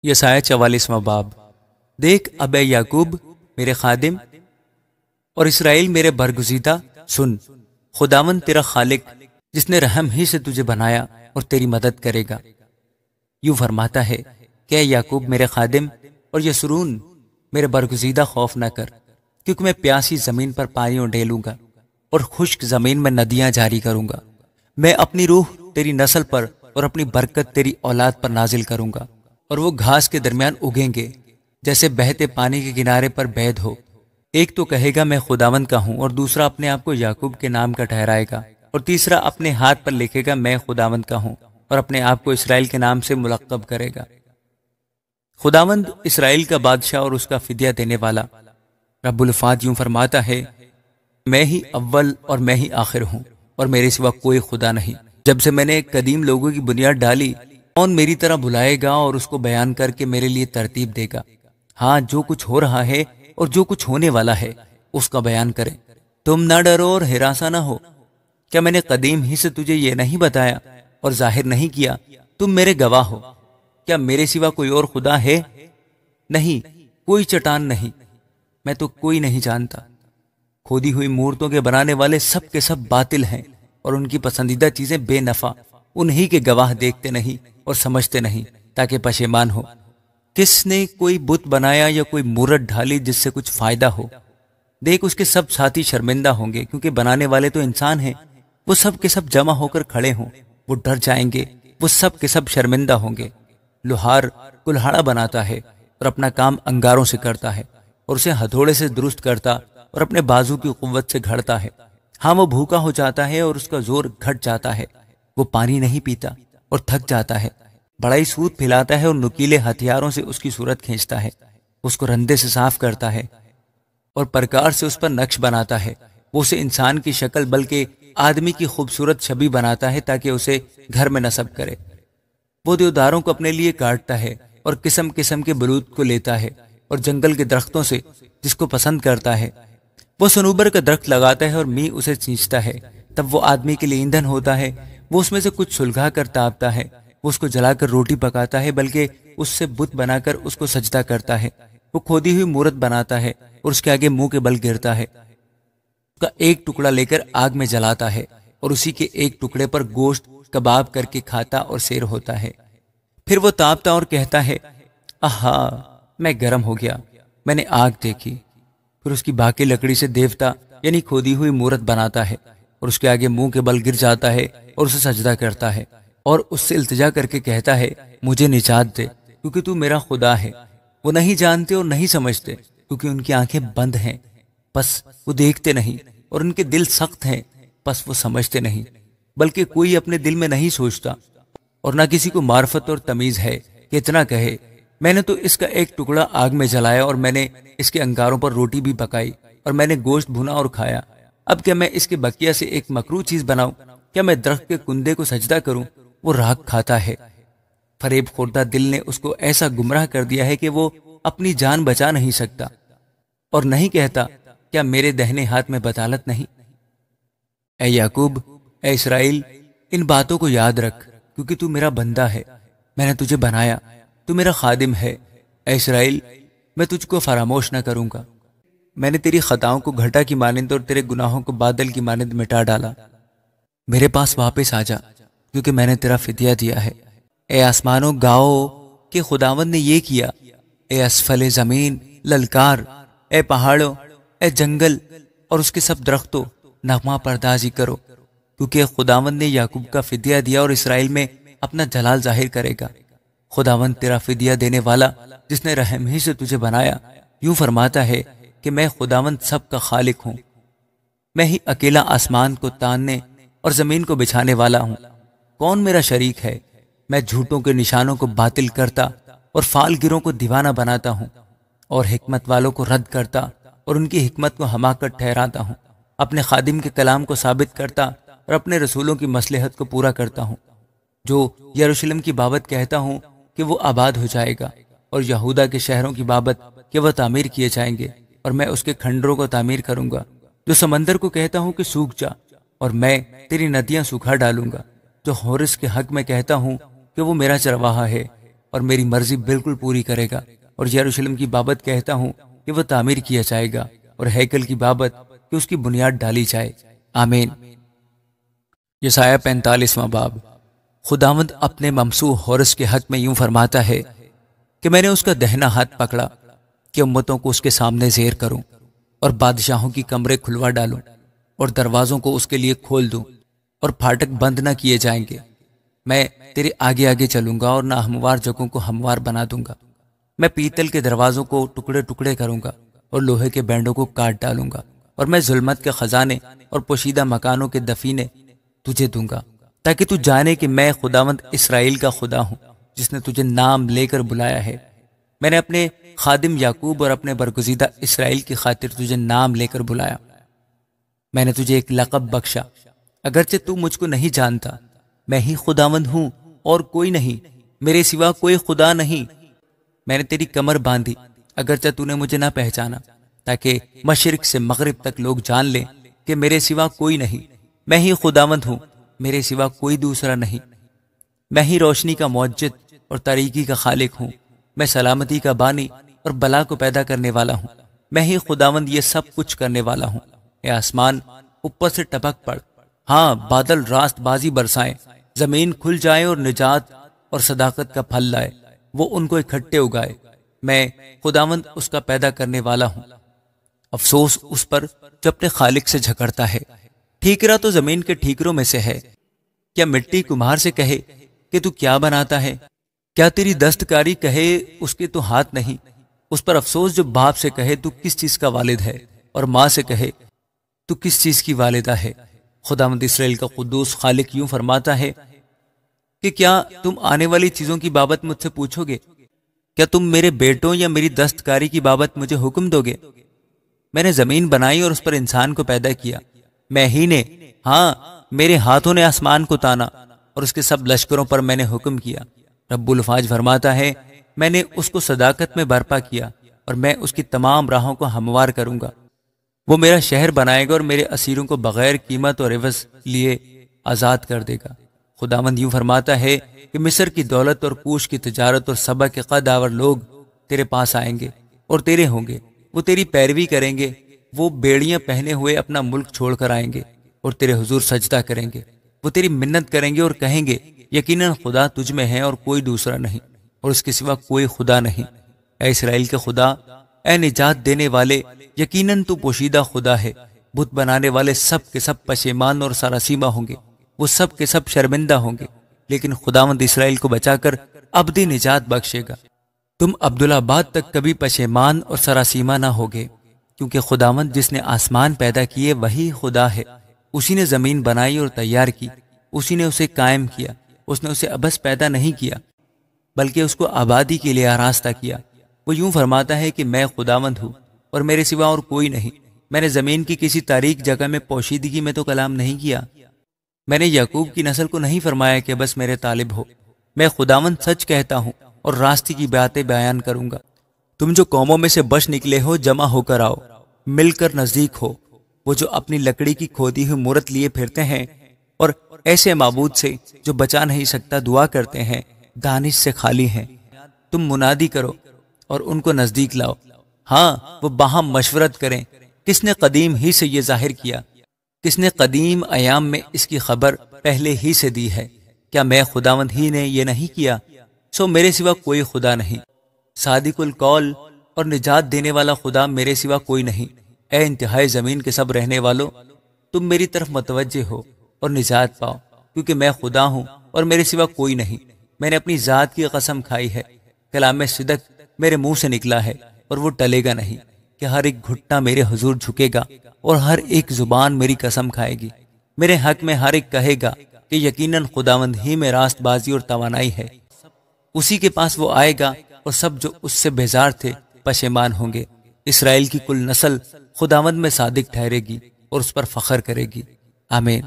یسایہ 44واں باب۔ دیکھ اب اے یعقوب میرے خادم اور اسرائیل میرے برگزیدہ، سن، خداوند تیرا خالق جس نے رحم ہی سے تجھے بنایا اور تیری مدد کرے گا، یوں فرماتا ہے کہ اے یعقوب میرے خادم اور یسرون میرے برگزیدہ، خوف نہ کر، کیونکہ میں پیاسی زمین پر پانیوں ڈھیلوں گا اور خشک زمین میں ندیاں جاری کروں گا۔ میں اپنی روح تیری نسل پر اور اپنی برکت تیری اولاد پر نازل کروں گا، اور وہ گھاس کے درمیان اگیں گے جیسے بہتے پانی کے کنارے پر بید ہو۔ ایک تو کہے گا میں خداوند کا ہوں، اور دوسرا اپنے آپ کو یعقوب کے نام کا ٹھہرائے گا، اور تیسرا اپنے ہاتھ پر لکھے گا میں خداوند کا ہوں، اور اپنے آپ کو اسرائیل کے نام سے ملقب کرے گا۔ خداوند اسرائیل کا بادشاہ اور اس کا فدیہ دینے والا رب الفات یوں فرماتا ہے، میں ہی اول اور میں ہی آخر ہوں، اور میرے سوا کوئی خدا نہیں۔ جب سے میں نے قدیم لوگوں کی بنیاد ڈالی، کون میری طرح بلائے گا اور اس کو بیان کر کے میرے لیے ترتیب دے گا؟ ہاں، جو کچھ ہو رہا ہے اور جو کچھ ہونے والا ہے اس کا بیان کرے۔ تم نہ ڈرو اور ہراساں نہ ہو۔ کیا میں نے قدیم ہی سے تجھے یہ نہیں بتایا اور ظاہر نہیں کیا؟ تم میرے گواہ ہو۔ کیا میرے سوا کوئی اور خدا ہے؟ نہیں، کوئی چٹان نہیں، میں تو کوئی نہیں جانتا۔ کھودی ہوئی مورتوں کے بنانے والے سب کے سب باطل ہیں، اور ان کی پسندیدہ چیزیں بے نفع۔ انہی کے گواہ دیکھتے نہیں اور سمجھتے نہیں تاکہ پشیمان ہو۔ کس نے کوئی بت بنایا یا کوئی مورت ڈھالی جس سے کچھ فائدہ ہو؟ دیکھ اس کے سب ساتھی شرمندہ ہوں گے، کیونکہ بنانے والے تو انسان ہیں۔ وہ سب کے سب جمع ہو کر کھڑے ہوں، وہ ڈر جائیں گے، وہ سب کے سب شرمندہ ہوں گے۔ لوہار کلہاڑا بناتا ہے اور اپنا کام انگاروں سے کرتا ہے، اور اسے ہتھوڑے سے درست کرتا اور اپنے بازو کی قوت سے گھڑتا ہے۔ ہاں، وہ بھوکا ہو جاتا ہے اور اس کا زور گھٹ جاتا ہے، وہ پانی نہیں پیتا اور تھک جاتا ہے۔ بڑا ہی سود پھیلاتا ہے اور نکیلے ہتھیاروں سے اس کی صورت کھینچتا ہے۔ اس کو رندے سے صاف کرتا ہے اور پرکار سے اس پر نقش بناتا ہے۔ وہ اسے انسان کی شکل بلکہ آدمی کی خوبصورت چھبی بناتا ہے تاکہ اسے گھر میں نصب کرے۔ وہ دیوداروں کو اپنے لیے کاٹتا ہے اور قسم قسم کے بلوط کو لیتا ہے، اور جنگل کے درختوں سے جس کو پسند کرتا ہے۔ وہ صنوبر کا درخت لگاتا ہے اور میخ اسے سینچتا ہے، تب وہ آدمی کے لیے ایندھن ہوتا ہے۔ وہ اس میں سے کچھ سلگا کر تاپتا ہے، وہ اس کو جلا کر روٹی پکاتا ہے، بلکہ اس سے بت بنا کر اس کو سجدہ کرتا ہے۔ وہ کھودی ہوئی مورت بناتا ہے اور اس کے آگے منہ کے بل گرتا ہے۔ اس کا ایک ٹکڑا لے کر آگ میں جلاتا ہے، اور اسی کے ایک ٹکڑے پر گوشت کباب کر کے کھاتا اور سیر ہوتا ہے۔ پھر وہ تاپتا اور کہتا ہے، آہا، میں گرم ہو گیا، میں نے آگ دیکھی۔ پھر اس کی باقی لکڑی سے دیوتا یعنی کھودی ہوئی مورت بناتا ہے، اور اس کے آگے منہ کے بل گر جاتا ہے اور اسے سجدہ کرتا ہے، اور اس سے التجا کر کے کہتا ہے، مجھے نجات دے کیونکہ تو میرا خدا ہے۔ وہ نہیں جانتے اور نہیں سمجھتے، کیونکہ ان کی آنکھیں بند ہیں، پس وہ دیکھتے نہیں، اور ان کے دل سخت ہیں، پس وہ سمجھتے نہیں، بلکہ کوئی اپنے دل میں نہیں سوچتا، اور نہ کسی کو معرفت اور تمیز ہے کہ اتنا کہے، میں نے تو اس کا ایک ٹکڑا آگ میں جلایا، اور میں نے اس کے انگاروں پر روٹی بھی پکائی، اور میں نے گوشت بھونا اور کھایا۔ اب کیا میں اس کے بقیہ سے ایک مکروہ چیز بناؤں؟ کیا میں درخت کے کندے کو سجدہ کروں؟ وہ راکھ کھاتا ہے۔ فریب خوردہ دل نے اس کو ایسا گمراہ کر دیا ہے کہ وہ اپنی جان بچا نہیں سکتا، اور نہیں کہتا، کیا میرے دہنے ہاتھ میں بطالت نہیں؟ اے یعقوب، اے اسرائیل، ان باتوں کو یاد رکھ، کیونکہ تو میرا بندہ ہے، میں نے تجھے بنایا، تو میرا خادم ہے۔ اے اسرائیل، میں تجھ کو فراموش نہ کروں گا۔ میں نے تیری خطاؤں کو گھٹا کی مانند اور تیرے گناہوں کو بادل کی مانند مٹا ڈالا۔ میرے پاس واپس آ جا، کیونکہ میں نے تیرا فدیہ دیا ہے۔ اے آسمانوں، گاؤ کہ خداوند نے یہ کیا۔ اے اسفل زمین، للکار۔ اے پہاڑوں، اے جنگل اور اس کے سب درختوں، نغمہ پردازی کرو، کیونکہ خداوند نے یعقوب کا فدیہ دیا اور اسرائیل میں اپنا جلال ظاہر کرے گا۔ خداوند تیرا فدیہ دینے والا جس نے رحم ہی سے تجھے بنایا یوں فرماتا ہے کہ میں خداوند سب کا خالق ہوں۔ میں ہی اکیلا آسمان کو تاننے اور زمین کو بچھانے والا ہوں۔ کون میرا شریک ہے؟ میں جھوٹوں کے نشانوں کو باطل کرتا اور فال گروں کو دیوانہ بناتا ہوں، اور حکمت والوں کو رد کرتا اور ان کی حکمت کو حماقت ٹھہراتا ہوں۔ اپنے خادم کے کلام کو ثابت کرتا اور اپنے رسولوں کی مصلحت کو پورا کرتا ہوں۔ جو یروشلم کی بابت کہتا ہوں کہ وہ آباد ہو جائے گا، اور یہودا کے شہروں کی بابت کہ وہ تعمیر کیے جائیں گے، اور میں اس کے کھنڈروں کو تعمیر کروں گا۔ جو سمندر کو کہتا ہوں کہ سوکھ جا، اور میں تیری ندیاں سکھا ڈالوں گا۔ جو حورس کے حق میں کہتا ہوں کہ وہ میرا چرواہا ہے، اور میری مرضی بالکل پوری کرے گا، اور یروشلم کی بابت کہتا ہوں کہ وہ تعمیر کیا جائے گا، اور ہیکل کی بابت کہ اس کی بنیاد ڈالی جائے۔ آمین۔ یسایہ 45واں باب۔ خداوند اپنے ممسوح حورس کے حق میں یوں فرماتا ہے کہ میں نے اس کا دہنا ہاتھ پکڑا کہ امتوں کو اس کے سامنے زیر کروں، اور بادشاہوں کی کمرے کھلوا ڈالوں، اور دروازوں کو اس کے لیے کھول دوں، اور پھاٹک بند نہ کیے جائیں گے۔ میں تیرے آگے آگے چلوں گا اور ناہموار جگہوں کو ہموار بنا دوں گا۔ میں پیتل کے دروازوں کو ٹکڑے ٹکڑے کروں گا اور لوہے کے بینڈوں کو کاٹ ڈالوں گا، اور میں ظلمت کے خزانے اور پوشیدہ مکانوں کے دفینے تجھے دوں گا، تاکہ تو جانے کہ میں خداوند اسرائیل کا خدا ہوں، جس نے تجھے نام لے کر بلایا ہے۔ میں نے اپنے خادم یعقوب اور اپنے برگزیدہ اسرائیل کی خاطر تجھے نام لے کر بلایا۔ میں نے تجھے ایک لقب بخشا، اگرچہ تو مجھ کو نہیں جانتا۔ میں ہی خداوند ہوں اور کوئی نہیں، میرے سوا کوئی خدا نہیں۔ میں نے تیری کمر باندھی، اگرچہ تو نے مجھے نہ پہچانا، تاکہ مشرق سے مغرب تک لوگ جان لیں کہ میرے سوا کوئی نہیں۔ میں ہی خداوند ہوں، میرے سوا کوئی دوسرا نہیں۔ میں ہی روشنی کا موجد اور تاریکی کا خالق ہوں۔ میں سلامتی کا بانی اور بلا کو پیدا کرنے والا ہوں۔ میں ہی خداوند یہ سب کچھ کرنے والا ہوں۔ اے آسمان، اوپر سے ٹپک پڑ، ہاں بادل راست بازی برسائیں، زمین کھل جائے اور نجات اور صداقت کا پھل لائے، وہ ان کو اکٹھے اگائے۔ میں خداوند اس کا پیدا کرنے والا ہوں۔ افسوس اس پر جو اپنے خالق سے جھگڑتا ہے۔ ٹھیکرا تو زمین کے ٹھیکروں میں سے ہے۔ کیا مٹی کمہار سے کہے کہ تو کیا بناتا ہے؟ کیا تیری دستکاری کہے اس کے تو ہاتھ نہیں؟ اس پر افسوس جو باپ سے کہے تو کس چیز کا والد ہے، اور ماں سے کہے تو کس چیز کی والدہ ہے۔ خداوند اسرائیل کا قدوس خالق یوں فرماتا ہے کہ کیا تم آنے والی چیزوں کی بابت مجھ سے پوچھو گے؟ کیا تم میرے بیٹوں یا میری دستکاری کی بابت مجھے حکم دو گے؟ میں نے زمین بنائی اور اس پر انسان کو پیدا کیا، میں ہی نے، ہاں میرے ہاتھوں نے آسمان کو تانا، اور اس کے سب لشکروں پر میں نے حکم کیا۔ رب الفاظ فرماتا ہے، میں نے اس کو صداقت میں برپا کیا، اور میں اس کی تمام راہوں کو ہموار کروں گا۔ وہ میرا شہر بنائے گا اور میرے اسیروں کو بغیر قیمت اور عوض لیے آزاد کر دے گا۔ خداوند یوں فرماتا ہے کہ مصر کی دولت اور کوش کی تجارت اور سبا کے قد آور لوگ تیرے پاس آئیں گے اور تیرے ہوں گے، وہ تیری پیروی کریں گے، وہ بیڑیاں پہنے ہوئے اپنا ملک چھوڑ کر آئیں گے اور تیرے حضور سجدہ کریں گے۔ وہ تیری منت کریں گے اور کہیں گے، یقیناً خدا تجھ میں ہے اور کوئی دوسرا نہیں، اور اس کے سوا کوئی خدا نہیں۔ اے اسرائیل کے خدا، اے نجات دینے والے، یقیناً تو پوشیدہ خدا ہے۔ بت بنانے والے سب کے سب پشیمان اور سراسیمہ ہوں گے، وہ سب کے سب شرمندہ ہوں گے، لیکن خداوند اسرائیل کو بچا کر ابدی نجات بخشے گا۔ تم عبدالآباد تک کبھی پشیمان اور سراسیمہ نہ ہوگے، کیونکہ خداوند جس نے آسمان پیدا کیے وہی خدا ہے۔ اسی نے زمین بنائی اور تیار کی، اسی نے اسے قائم کیا۔ اس نے اسے ابس پیدا نہیں کیا، بلکہ اس کو آبادی کے لیے آراستہ کیا۔ وہ یوں فرماتا ہے کہ میں خداوند ہوں اور میرے سوا اور کوئی نہیں۔ میں نے زمین کی کسی تاریک جگہ میں پوشیدگی میں تو کلام نہیں کیا۔ میں نے یعقوب کی نسل کو نہیں فرمایا کہ بس میرے طالب ہو۔ میں خداوند سچ کہتا ہوں اور راستی کی باتیں بیان کروں گا۔ تم جو قوموں میں سے بچ نکلے ہو، جمع ہو کر آؤ، مل کر نزدیک ہو۔ وہ جو اپنی لکڑی کی کھودی ہوئی مورت لیے پھرتے ہیں اور ایسے معبود سے جو بچا نہیں سکتا دعا کرتے ہیں، دانش سے خالی ہیں۔ تم منادی کرو اور ان کو نزدیک لاؤ۔ ہاں، وہ باہم مشورت کریں، کس نے قدیم ہی سے یہ ظاہر کیا؟ کس نے قدیم ایام میں اس کی خبر پہلے ہی سے دی ہے؟ کیا میں خداوند ہی نے یہ نہیں کیا؟ سو میرے سوا کوئی خدا نہیں۔ صادق القول اور نجات دینے والا خدا میرے سوا کوئی نہیں۔ اے انتہائی زمین کے سب رہنے والوں، تم میری طرف متوجہ ہو اور نجات پاؤ، کیونکہ میں خدا ہوں اور میرے سوا کوئی نہیں۔ میں نے اپنی ذات کی قسم کھائی ہے، کلام صدق میرے منہ سے نکلا ہے اور وہ ٹلے گا نہیں، کہ ہر ایک گھٹنا میرے حضور جھکے گا اور ہر ایک زبان میری قسم کھائے گی۔ میرے حق میں ہر ایک کہے گا کہ یقیناً خداوند ہی میں راست بازی اور توانائی ہے۔ اسی کے پاس وہ آئے گا اور سب جو اس سے بیزار تھے پشیمان ہوں گے۔ اسرائیل کی کل نسل خداوند میں صادق ٹھہرے گی اور اس پر فخر کرے گی۔ آمین۔